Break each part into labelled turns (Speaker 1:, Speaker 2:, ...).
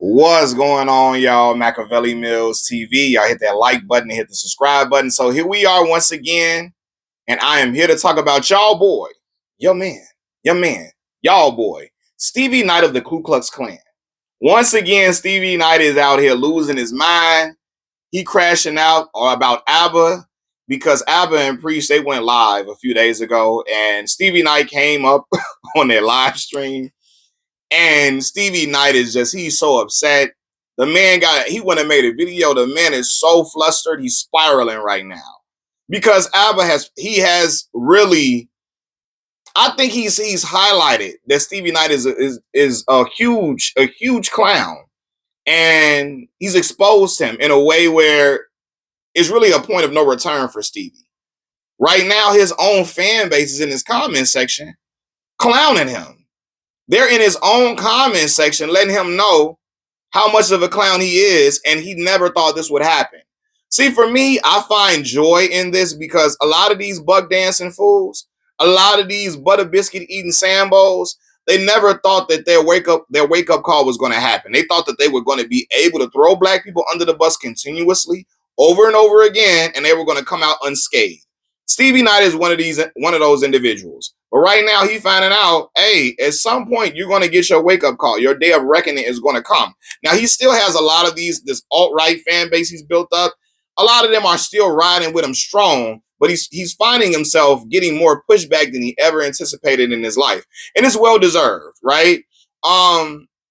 Speaker 1: What's going on, y'all? Machiavelli Mills TV. Y'all hit that like button, hit the subscribe button. So here we are once again, and I am here to talk about y'all boy, your man, y'all boy, Stevie Knight of the Ku Klux Klan. Once again, Stevie Knight is out here losing his mind. He crashing out about ABBA because ABBA and Priest, they went live a few days ago, and Stevie Knight came up on their live stream. And Stevie Knight is he's so upset. The man he went and made a video. The man is so flustered. He's spiraling right now because ABBA has really, I think he's highlighted that Stevie Knight is a huge clown. And he's exposed him in a way where it's really a point of no return for Stevie. Right now, his own fan base is in his comment section clowning him. They're in his own comment section letting him know how much of a clown he is, and he never thought this would happen. See, for me, I find joy in this because a lot of these buck dancing fools, a lot of these butter biscuit eating Sambos, they never thought that their wake up call was going to happen. They thought that they were going to be able to throw black people under the bus continuously over and over again, and they were going to come out unscathed. Stevie Knight is one of those individuals. But right now, he's finding out, hey, at some point, you're going to get your wake-up call. Your day of reckoning is going to come. Now, he still has a lot of this alt-right fan base he's built up. A lot of them are still riding with him strong, but he's finding himself getting more pushback than he ever anticipated in his life. And it's well-deserved, right?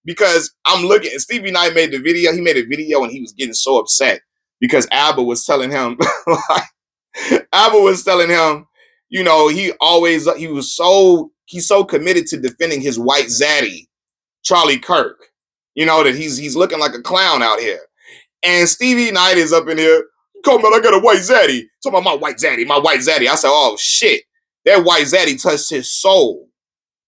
Speaker 1: Because I'm looking, Stevie Knight made a video, and he was getting so upset because ABBA was telling him, ABBA was telling him, you know, he's so committed to defending his white zaddy, Charlie Kirk, you know, that he's looking like a clown out here. And Stevie Knight is up in here, come on, I got a white zaddy. Talking about my white zaddy. I said, oh shit, that white zaddy touched his soul.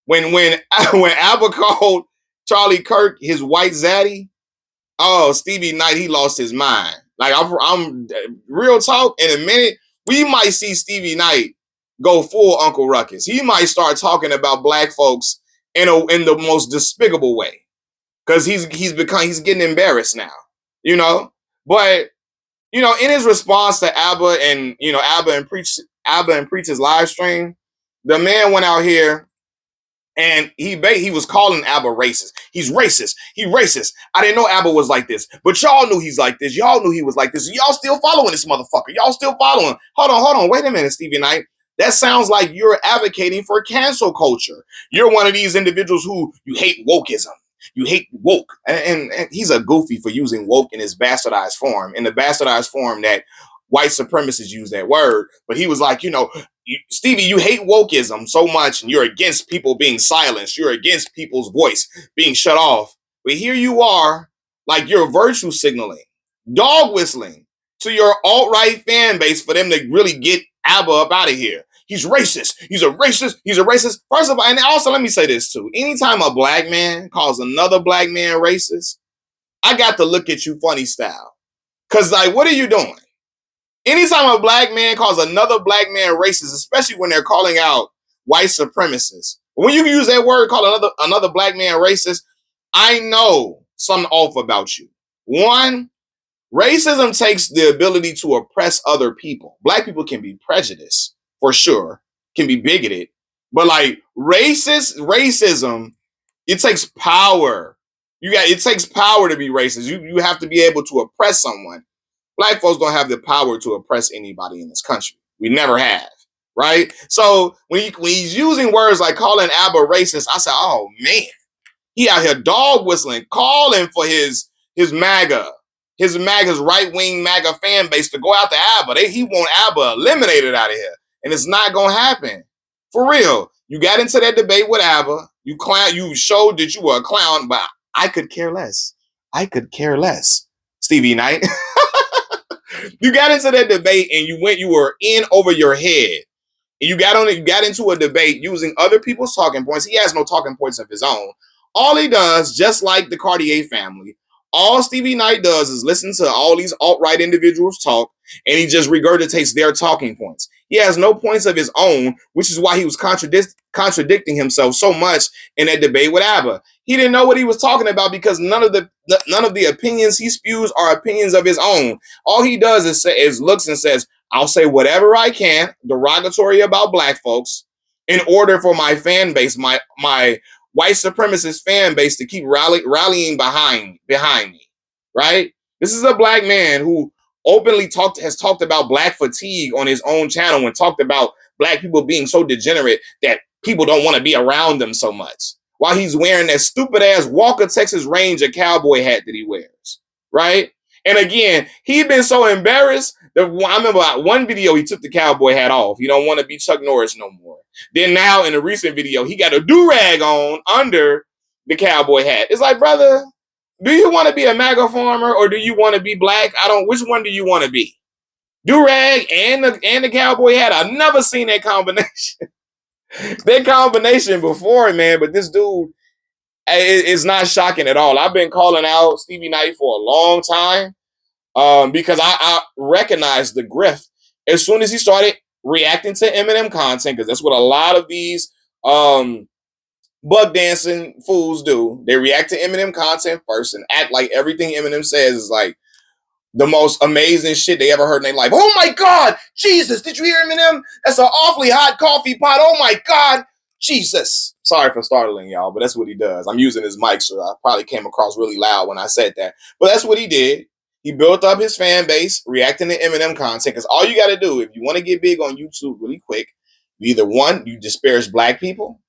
Speaker 1: When ABBA called Charlie Kirk his white zaddy, oh, Stevie Knight, he lost his mind. Like I'm real talk, in a minute, we might see Stevie Knight go full Uncle Ruckus. He might start talking about black folks in the most despicable way because he's getting embarrassed now, you know. But you know, in his response to ABBA and ABBA and Preach's live stream, the man went out here and he was calling ABBA racist. He's racist. He racist. I didn't know ABBA was like this, but y'all knew he's like this. Y'all knew he was like this. Y'all still following this motherfucker. Y'all still following. Hold on. Wait a minute, Stevie Knight. That sounds like you're advocating for cancel culture. You're one of these individuals who you hate wokeism. You hate woke. And he's a goofy for using woke in his bastardized form, in the bastardized form that white supremacists use that word. But he was like, Stevie, you hate wokeism so much and you're against people being silenced. You're against people's voice being shut off. But here you are, like you're virtue signaling, dog whistling to your alt-right fan base for them to really get ABBA up out of here. He's racist. He's a racist. He's a racist. First of all, and also let me say this too. Anytime a black man calls another black man racist, I got to look at you funny style. Because, like, what are you doing? Anytime a black man calls another black man racist, especially when they're calling out white supremacists, when you use that word, call another black man racist, I know something off about you. One, racism takes the ability to oppress other people. Black people can be prejudiced, for sure, can be bigoted, but like racism, it takes power. It takes power to be racist. You have to be able to oppress someone. Black folks don't have the power to oppress anybody in this country. We never have, right? So when he's using words like calling ABBA racist, I said, oh man, he out here dog whistling, calling for his MAGA, his right-wing MAGA fan base to go out to ABBA. He want ABBA eliminated out of here. And it's not going to happen. For real. You got into that debate with ABBA. You showed that you were a clown, but I could care less. Stevie Knight. You got into that debate and you were in over your head. And you got into a debate using other people's talking points. He has no talking points of his own. All he does, just like the Cartier family, all Stevie Knight does is listen to all these alt-right individuals talk, and he just regurgitates their talking points. He has no points of his own, which is why he was contradicting himself so much in that debate with Abba. He didn't know what he was talking about because none of the opinions he spews are opinions of his own. All he does is looks and says, "I'll say whatever I can derogatory about black folks in order for my fan base, my white supremacist fan base, to keep rallying behind me." Right? This is a black man who openly has talked about black fatigue on his own channel and talked about black people being so degenerate that people don't want to be around them so much, while he's wearing that stupid ass Walker Texas Ranger cowboy hat that he wears, right? And again, he'd been so embarrassed that I remember one video he took the cowboy hat off. He don't want to be Chuck Norris no more. Then now in a recent video, he got a do-rag on under the cowboy hat. It's like, brother, do you want to be a MAGA farmer or do you want to be black? Which one do you want to be? Do-rag and the cowboy hat. I've never seen that combination. That combination before, man, but this dude is not shocking at all. I've been calling out Stevie Knight for a long time because I recognized the grift as soon as he started reacting to Eminem content, because that's what a lot of these bug dancing fools do. They react to Eminem content first and act like everything Eminem says is like the most amazing shit they ever heard in their life. Oh my God, Jesus, did you hear Eminem? That's an awfully hot coffee pot. Oh my God, Jesus. Sorry for startling y'all, but that's what he does. I'm using his mic, so I probably came across really loud when I said that. But that's what he did. He built up his fan base reacting to Eminem content, because all you got to do if you want to get big on YouTube really quick, you disparage black people.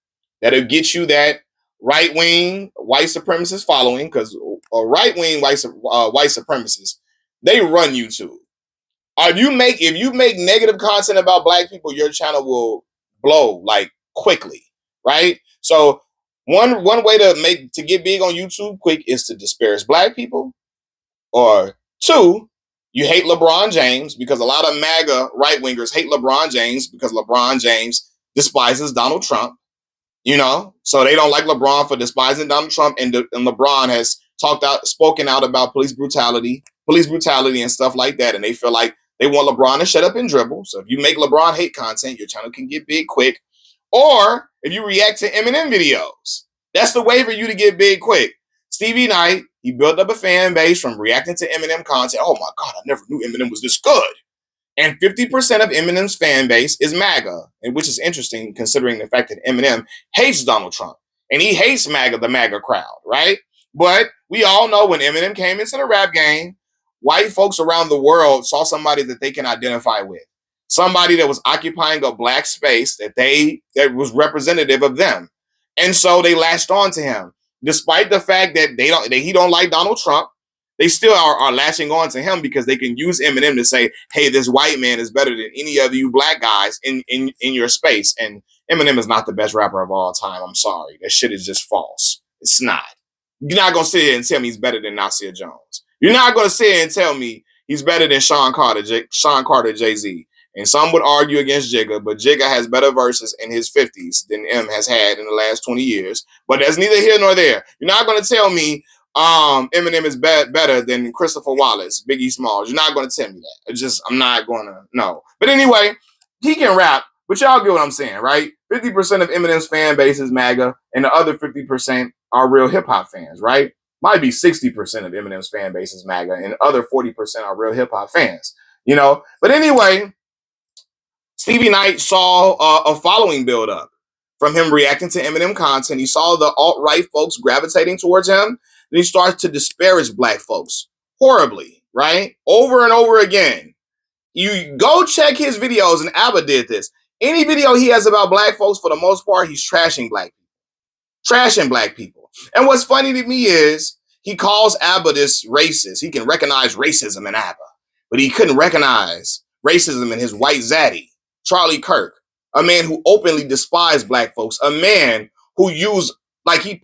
Speaker 1: That'll get you that right-wing white supremacist following, because a right-wing white supremacists, they run YouTube. If you make negative content about black people, your channel will blow like quickly, right? So one way to get big on YouTube quick is to disparage black people, or two, you hate LeBron James, because a lot of MAGA right-wingers hate LeBron James because LeBron James despises Donald Trump. So they don't like LeBron for despising Donald Trump, and LeBron has spoken out about police brutality and stuff like that, and they feel like they want LeBron to shut up and dribble. So if you make LeBron hate content, your channel can get big quick. Or if you react to Eminem videos, that's the way for you to get big quick. Stevie Knight, he built up a fan base from reacting to Eminem content. Oh my God, I never knew Eminem was this good. And 50% of Eminem's fan base is MAGA, and which is interesting considering the fact that Eminem hates Donald Trump and he hates MAGA, the MAGA crowd, right? But we all know when Eminem came into the rap game, white folks around the world saw somebody that they can identify with, somebody that was occupying a black space that was representative of them, and so they latched on to him, despite the fact that he don't like Donald Trump. They still are latching on to him because they can use Eminem to say, hey, this white man is better than any of you black guys in your space. And Eminem is not the best rapper of all time. I'm sorry. That shit is just false. It's not. You're not going to sit here and tell me he's better than Nasir Jones. You're not going to sit here and tell me he's better than Sean Carter, Jay-Z. And some would argue against Jigga, but Jigga has better verses in his 50s than M has had in the last 20 years. But that's neither here nor there. You're not going to tell me Eminem is better than Christopher Wallace, Biggie Smalls. You're not going to tell me that. I'm not going to, no. But anyway, he can rap, but y'all get what I'm saying, right? 50% of Eminem's fan base is MAGA, and the other 50% are real hip-hop fans, right? Might be 60% of Eminem's fan base is MAGA, and the other 40% are real hip-hop fans, But anyway, Stevie Knight saw a following build up from him reacting to Eminem content. He saw the alt-right folks gravitating towards him. Then he starts to disparage black folks horribly, right? Over and over again. You go check his videos, and Abba did this. Any video he has about black folks, for the most part, he's trashing black people. Trashing black people. And what's funny to me is he calls Abba this racist. He can recognize racism in Abba, but he couldn't recognize racism in his white zaddy, Charlie Kirk, a man who openly despised black folks, a man who used, like he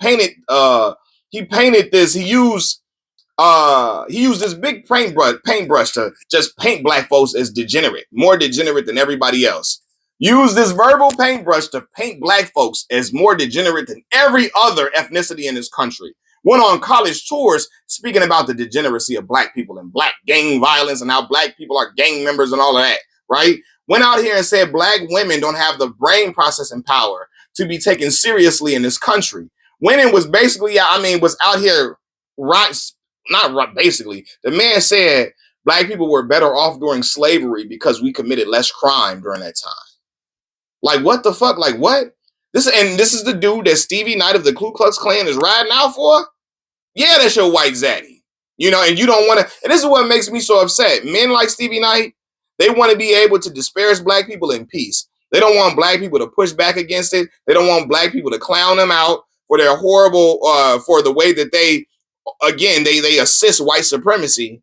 Speaker 1: used this big paintbrush to just paint black folks as degenerate, more degenerate than everybody else. Use this verbal paintbrush to paint black folks as more degenerate than every other ethnicity in this country, went on college tours speaking about the degeneracy of black people and black gang violence and how black people are gang members and all of that, right? Went out here and said black women don't have the brain processing power to be taken seriously in this country. Women was basically, was out here, right? Not right, basically. The man said black people were better off during slavery because we committed less crime during that time. Like, what the fuck? Like, what? This is the dude that Stevie Knight of the Ku Klux Klan is riding out for? Yeah, that's your white zaddy. And you don't want to. And this is what makes me so upset. Men like Stevie Knight, they want to be able to disparage black people in peace. They don't want black people to push back against it. They don't want black people to clown them out for their horrible, for the way that they assist white supremacy.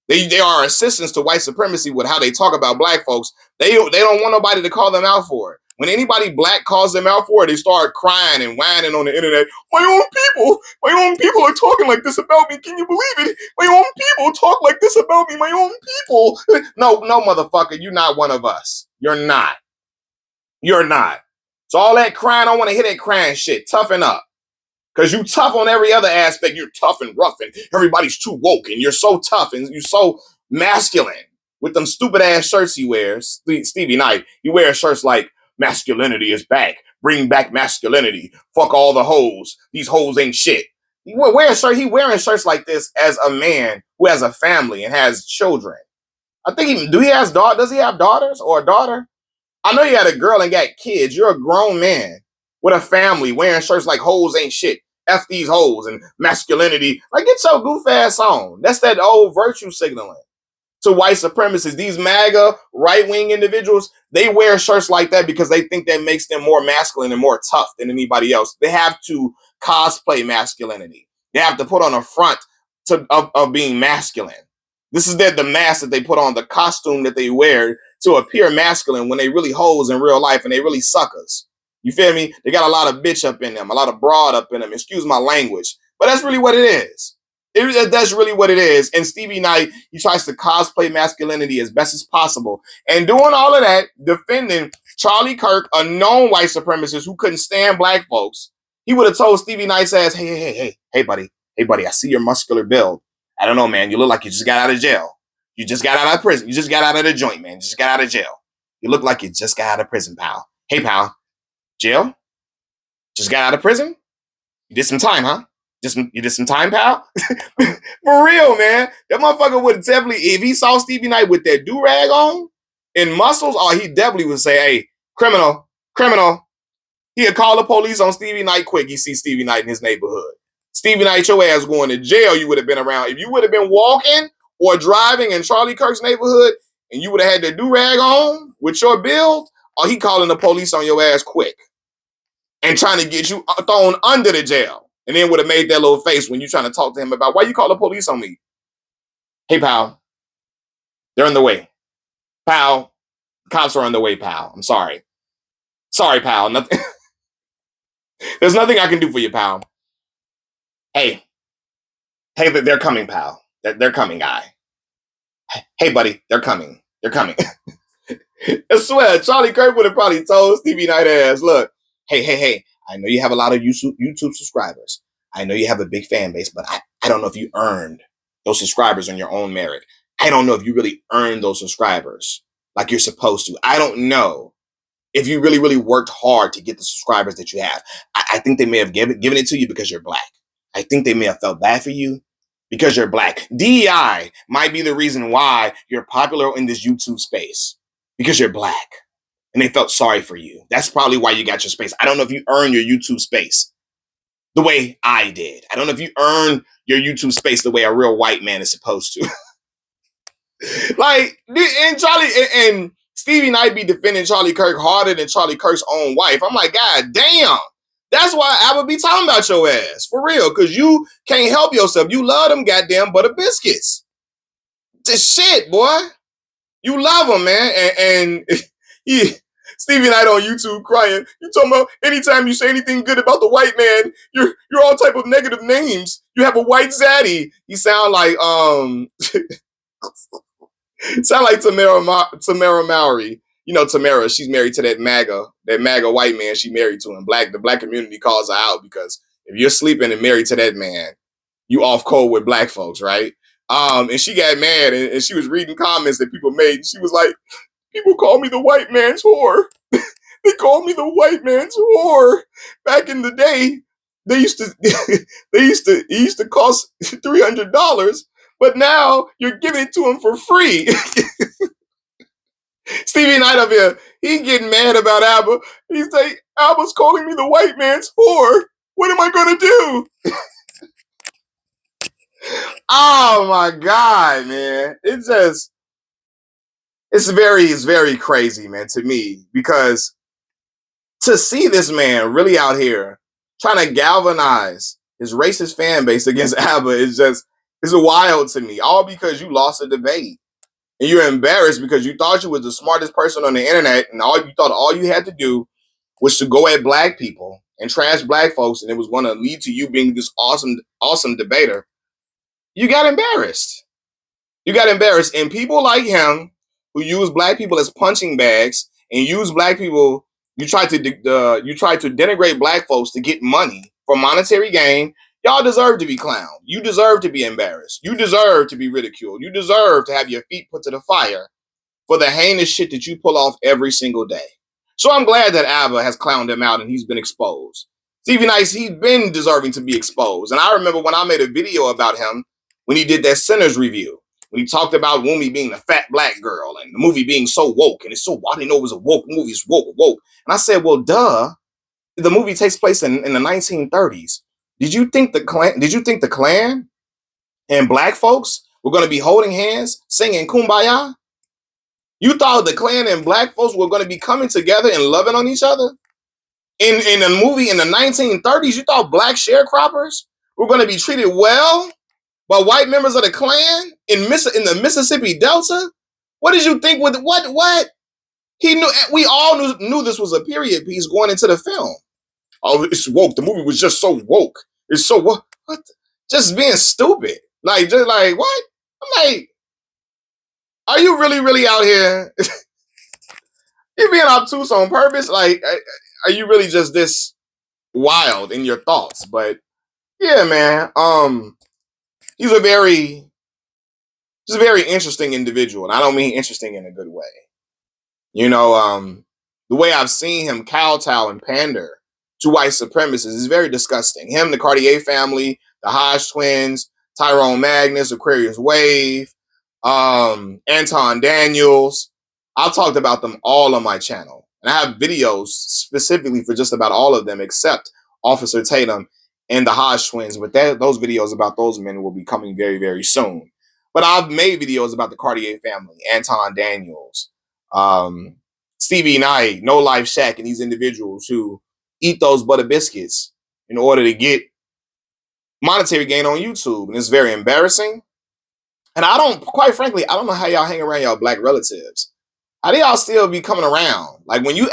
Speaker 1: They are assistants to white supremacy with how they talk about black folks. They don't want nobody to call them out for it. When anybody black calls them out for it, they start crying and whining on the internet. My own people are talking like this about me. Can you believe it? My own people talk like this about me. My own people. No, motherfucker, you're not one of us. You're not. You're not. So all that crying, I want to hear that crying shit. Toughen up. Because you tough on every other aspect. You're tough and rough and everybody's too woke and you're so tough and you're so masculine with them stupid ass shirts he wears. Stevie Knight, he wears shirts like masculinity is back. Bring back masculinity. Fuck all the hoes. These hoes ain't shit. He wearing shirts like this as a man who has a family and has children. I think does he have daughters or a daughter? I know you had a girl and got kids. You're a grown man with a family wearing shirts like hoes ain't shit. F these hoes and masculinity. Like, get your goof ass on. That's that old virtue signaling to white supremacists. These MAGA right-wing individuals, they wear shirts like that because they think that makes them more masculine and more tough than anybody else. They have to cosplay masculinity. They have to put on a front of being masculine. This is the mask that they put on, the costume that they wear to appear masculine when they really hoes in real life and they really suckers. You feel me? They got a lot of bitch up in them, a lot of broad up in them. Excuse my language. But that's really what it is. That's really what it is. And Stevie Knight, he tries to cosplay masculinity as best as possible. And doing all of that, defending Charlie Kirk, a known white supremacist who couldn't stand black folks. He would have told Stevie Knight's ass, hey, buddy, I see your muscular build. I don't know, man. You look like you just got out of jail. You just got out of prison. You just got out of the joint, man. You just got out of jail. You look like you just got out of prison, pal. Hey, pal. Jail? Just got out of prison? You did some time, huh? You did some time, pal? For real, man. That motherfucker would definitely, if he saw Stevie Knight with that do-rag on and muscles, he definitely would say, hey, criminal. He'd call the police on Stevie Knight quick. He see Stevie Knight in his neighborhood. Stevie Knight, your ass going to jail, you would have been around. If you would have been walking or driving in Charlie Kirk's neighborhood and you would have had the do-rag on with your build, he calling the police on your ass quick and trying to get you thrown under the jail. And then would have made that little face when you trying to talk to him about, why you call the police on me? Hey, pal, they're on the way. Pal, cops are on the way, pal. I'm sorry. Sorry, pal. Nothing. There's nothing I can do for you, pal. Hey, they're coming, pal. They're coming, guy. Hey, buddy, they're coming. They're coming. I swear, Charlie Kirk would have probably told Stevie Knight ass, look, hey, I know you have a lot of YouTube subscribers. I know you have a big fan base, but I don't know if you earned those subscribers on your own merit. I don't know if you really earned those subscribers like you're supposed to. I don't know if you really, really worked hard to get the subscribers that you have. I think they may have given it to you because you're black. I think they may have felt bad for you because you're black. DEI might be the reason why you're popular in this YouTube space, because you're black. And they felt sorry for you. That's probably why you got your space. I don't know if you earned your YouTube space the way I did. I don't know if you earned your YouTube space the way a real white man is supposed to. Like, and Stevie Knight be defending Charlie Kirk harder than Charlie Kirk's own wife. I'm like, God damn. That's why I would be talking about your ass. For real. Because you can't help yourself. You love them goddamn butter biscuits. Just shit, boy. You love them, man. And Stevie Knight on YouTube crying. You talking about anytime you say anything good about the white man, you're all type of negative names. You have a white zaddy. You sound like Tamara Mowry. You know Tamara, she's married to that MAGA white man she married to. And the black community calls her out because if you're sleeping and married to that man, you off code with black folks, right? And she got mad and she was reading comments that people made. And she was like, people call me the white man's whore. They call me the white man's whore. Back in the day, they used to it used to cost $300, but now you're giving it to them for free. Stevie Knight up here, he getting mad about ABBA. He's like, ABBA's calling me the white man's whore. What am I gonna do? Oh my God, man. It's very crazy, man, to me, because to see this man really out here trying to galvanize his racist fan base against ABBA it's wild to me. All because you lost a debate. And you're embarrassed because you thought you was the smartest person on the internet, and all you had to do was to go at black people and trash black folks, and it was going to lead to you being this awesome debater. You got embarrassed. You got embarrassed. And people like him who use black people as punching bags and use black people, you try to denigrate black folks to get money for monetary gain. Y'all deserve to be clowned. You deserve to be embarrassed. You deserve to be ridiculed. You deserve to have your feet put to the fire for the heinous shit that you pull off every single day. So I'm glad that ABBA has clowned him out and he's been exposed. Stevie Knight, he's been deserving to be exposed. And I remember when I made a video about him when he did that Sinners review, when he talked about Wumi being the fat black girl and the movie being so woke, and it's so, I didn't know it was a woke movie, it's woke. And I said, well, duh, the movie takes place in the 1930s. Did you think the Klan and black folks were going to be holding hands, singing Kumbaya? You thought the Klan and black folks were going to be coming together and loving on each other? In a movie in the 1930s, you thought black sharecroppers were going to be treated well by white members of the Klan in the Mississippi Delta? What did you think with what? He knew. We all knew this was a period piece going into the film. Oh, it's woke. The movie was just so woke. It's so what? Just being stupid. Just like what? I'm like, are you really out here? You're being obtuse on purpose? Like, are you really just this wild in your thoughts? But yeah, man. He's a very interesting individual, and I don't mean interesting in a good way. You know, the way I've seen him kowtow and pander to white supremacists is very disgusting. Him, the Cartier family, the Hodge twins, Tyrone Magnus, Aquarius Wave, Anton Daniels. I've talked about them all on my channel. And I have videos specifically for just about all of them except Officer Tatum and the Hodge twins. But those videos about those men will be coming very, very soon. But I've made videos about the Cartier family, Anton Daniels, Stevie Knight, No Life Shack, and these individuals who eat those butter biscuits in order to get monetary gain on YouTube. And it's very embarrassing. And quite frankly, I don't know how y'all hang around y'all black relatives. How do y'all still be coming around? Like when you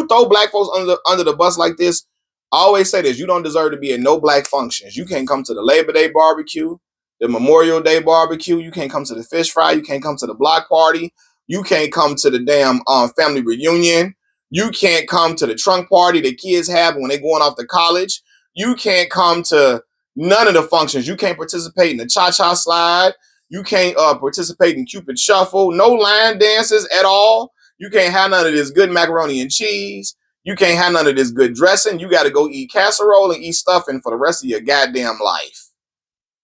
Speaker 1: throw black folks under the bus like this, I always say this: you don't deserve to be in no black functions. You can't come to the Labor Day barbecue, the Memorial Day barbecue. You can't come to the fish fry. You can't come to the block party. You can't come to the damn family reunion. You can't come to the trunk party that kids have when they're going off to college. You can't come to none of the functions. You can't participate in the cha-cha slide. You can't participate in Cupid Shuffle. No line dances at all. You can't have none of this good macaroni and cheese. You can't have none of this good dressing. You got to go eat casserole and eat stuffing for the rest of your goddamn life.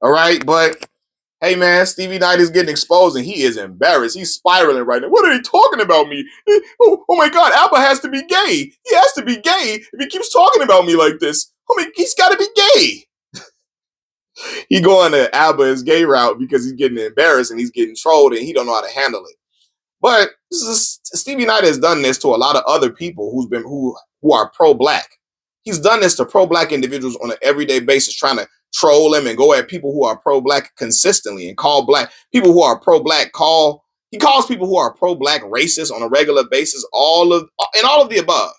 Speaker 1: All right? But, hey, man, Stevie Knight is getting exposed, and he is embarrassed. He's spiraling right now. What are they talking about me? Oh my God, ABBA has to be gay. He has to be gay if he keeps talking about me like this. He's got to be gay. He going to ABBA's gay route because he's getting embarrassed and he's getting trolled and he don't know how to handle it. But Stevie Knight has done this to a lot of other people who are pro-black. He's done this to pro-black individuals on an everyday basis, trying to troll him and go at people who are pro-black consistently and call black people who are pro-black he calls people who are pro-black racist on a regular basis, all of the above.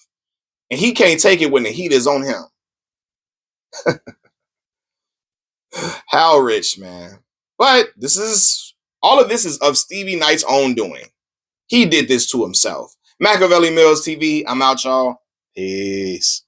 Speaker 1: And he can't take it when the heat is on him. How rich, man. But all of this is of Stevie Knight's own doing. He did this to himself. Machiavelli Mills TV, I'm out, y'all. Peace.